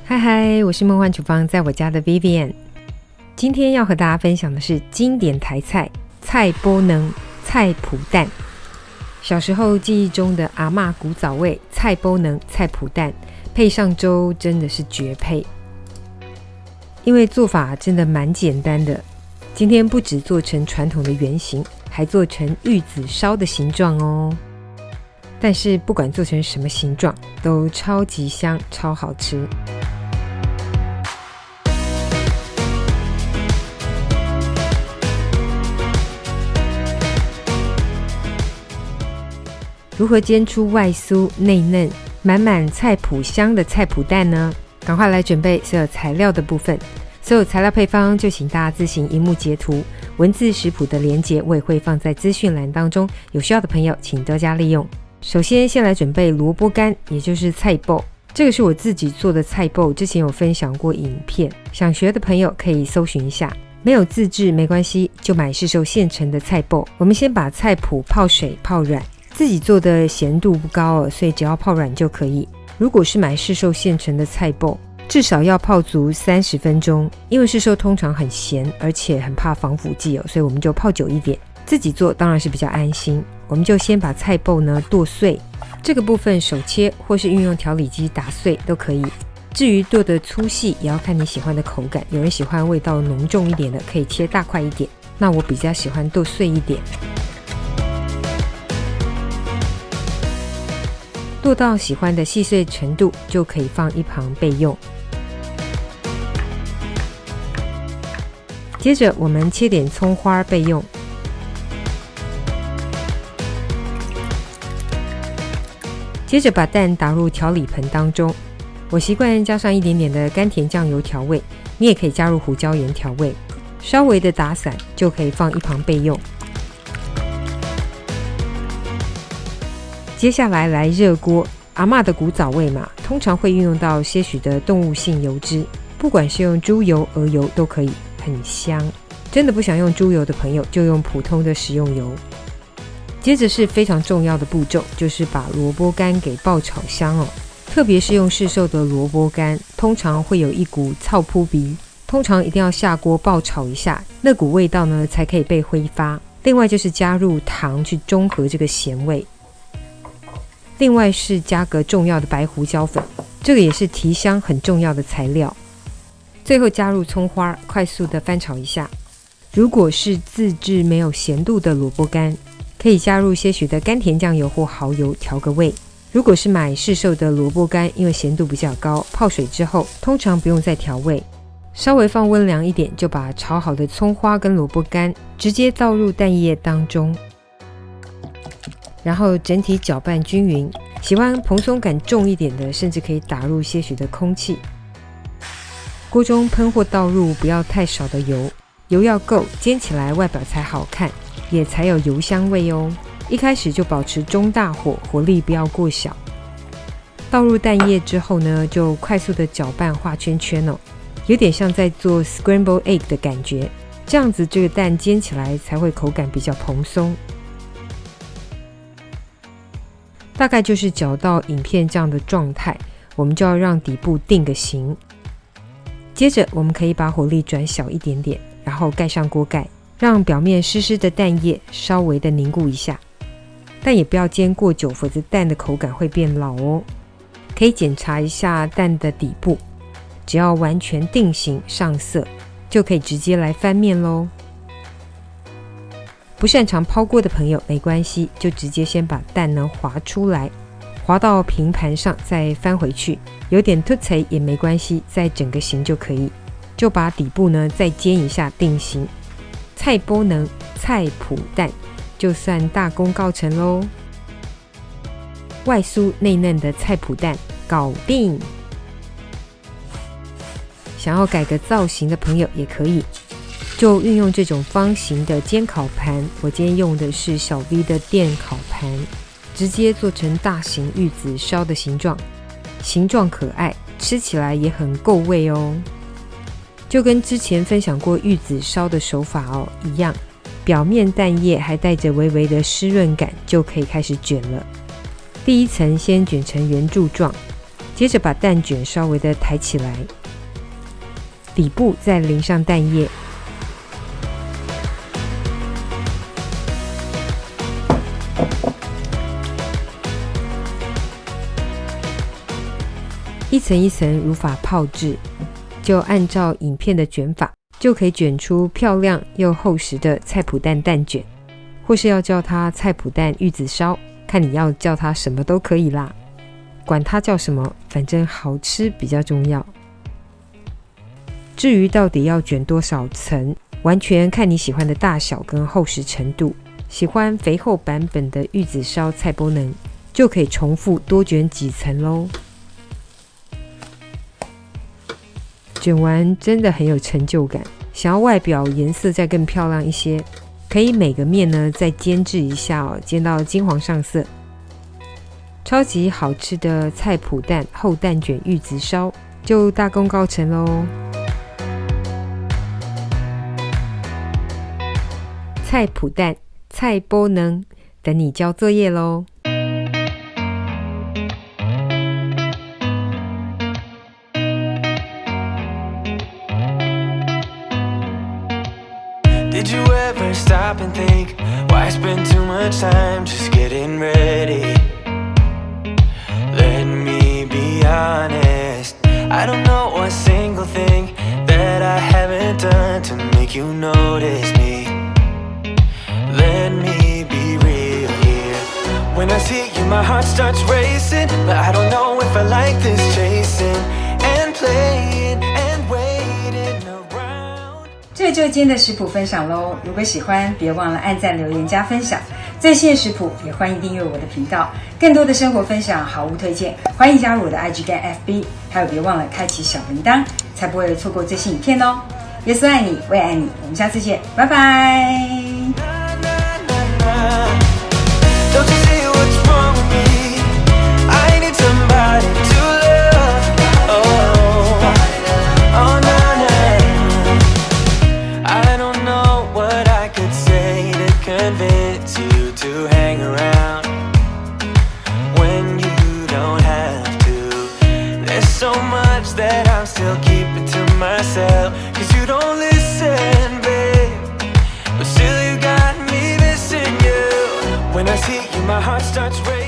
嗨嗨，我是梦幻厨房在我家的 Vivian。 今天要和大家分享的是经典台菜菜脯能菜脯蛋。小时候记忆中的阿嬷古早味菜脯能菜脯蛋配上粥真的是绝配，因为做法真的蛮简单的。今天不只做成传统的圆形，还做成玉子烧的形状哦。但是不管做成什么形状都超级香超好吃。如何煎出外酥内嫩满满菜脯香的菜脯蛋呢？赶快来准备所有材料的部分。所有材料配方就请大家自行荧幕截图，文字食谱的连结我也会放在资讯栏当中，有需要的朋友请多加利用。首先先来准备萝卜干，也就是菜脯。这个是我自己做的菜脯，之前有分享过影片，想学的朋友可以搜寻一下。没有自制没关系，就买市售现成的菜脯。我们先把菜脯泡水泡软，自己做的咸度不高所以只要泡软就可以。如果是买市售现成的菜脯，至少要泡足30分钟，因为市售通常很咸，而且很怕防腐剂所以我们就泡久一点。自己做当然是比较安心，我们就先把菜脯呢剁碎，这个部分手切或是运用调理机打碎都可以。至于剁的粗细也要看你喜欢的口感，有人喜欢味道浓重一点的可以切大块一点，那我比较喜欢剁碎一点。剁到喜欢的细碎程度就可以放一旁备用。接着我们切点葱花备用。接着把蛋打入调理盆当中，我习惯加上一点点的甘甜酱油调味，你也可以加入胡椒盐调味，稍微的打散就可以放一旁备用。接下来来热锅，阿嬷的古早味嘛，通常会运用到些许的动物性油脂，不管是用猪油、鹅油都可以，很香。真的不想用猪油的朋友，就用普通的食用油。接着是非常重要的步骤，就是把萝卜干给爆炒香特别是用市售的萝卜干，通常会有一股臭扑鼻，通常一定要下锅爆炒一下，那股味道呢才可以被挥发。另外就是加入糖去中和这个咸味，另外是加个重要的白胡椒粉，这个也是提香很重要的材料。最后加入葱花，快速的翻炒一下。如果是自制没有咸度的萝卜干，可以加入些许的甘甜酱油或蚝油调个味。如果是买市售的萝卜干，因为咸度比较高，泡水之后通常不用再调味，稍微放温凉一点，就把炒好的葱花跟萝卜干直接倒入蛋液当中，然后整体搅拌均匀。喜欢蓬松感重一点的，甚至可以打入些许的空气。锅中喷或倒入不要太少的油，油要够，煎起来外表才好看，也才有油香味哦。一开始就保持中大火，火力不要过小。倒入蛋液之后呢，就快速的搅拌画圈圈有点像在做 scramble egg 的感觉，这样子这个蛋煎起来才会口感比较蓬松。大概就是搅到影片这样的状态，我们就要让底部定个型。接着我们可以把火力转小一点点，然后盖上锅盖，让表面湿湿的蛋液稍微的凝固一下，但也不要煎过久，否则蛋的口感会变老哦。可以检查一下蛋的底部，只要完全定型上色，就可以直接来翻面咯。不擅长抛锅的朋友没关系，就直接先把蛋呢滑出来，滑到平盘上再翻回去，有点凸槌也没关系，再整个形就可以。就把底部呢再煎一下定型，菜脯能菜脯蛋就算大功告成咯。外酥内嫩的菜脯蛋搞定。想要改个造型的朋友也可以，就运用这种方形的煎烤盘，我今天用的是小 V 的电烤盘，直接做成大型玉子烧的形状，形状可爱，吃起来也很够味哦。就跟之前分享过玉子烧的手法一样，表面蛋液还带着微微的湿润感，就可以开始卷了。第一层先卷成圆柱状，接着把蛋卷稍微的抬起来，底部再淋上蛋液，一层一层如法炮制，就按照影片的卷法，就可以卷出漂亮又厚实的菜脯蛋蛋卷，或是要叫它菜脯蛋玉子烧，看你要叫它什么都可以啦，管它叫什么，反正好吃比较重要。至于到底要卷多少层，完全看你喜欢的大小跟厚实程度。喜欢肥厚版本的玉子烧菜脯能，就可以重复多卷几层咯。卷完真的很有成就感，想要外表颜色再更漂亮一些，可以每个面呢再煎制一下哦，煎到金黄上色。超级好吃的菜脯蛋厚蛋卷玉子烧就大功告成咯。菜脯蛋菜脯能等你交作业咯。Did you ever stop and think, why spend too much time just getting ready? Let me be honest, I don't know a single thing that I haven't done to make you notice me. Let me be real here. When I see you, my heart starts racing, but I don't know if I like this chasing and playing and waiting around. 这就是今天的食谱分享咯，如果喜欢别忘了按赞留言加分享，最新的食谱也欢迎订阅我的频道，更多的生活分享好物推荐，欢迎加入我的 IG 跟 FB， 还有别忘了开启小铃铛，才不会错过最新影片哦。耶稣爱你，我也爱你，我们下次见，拜拜。Don't you see what's wrong with me? I need somebody to love. Oh, oh, nah, nah. I don't know what I could say to convince you to hang around when you don't have to. There's so much that I'm still keeping to myself, 'cause you don't listen, babe, but still you got me missing you. When I see you, my heart starts racing.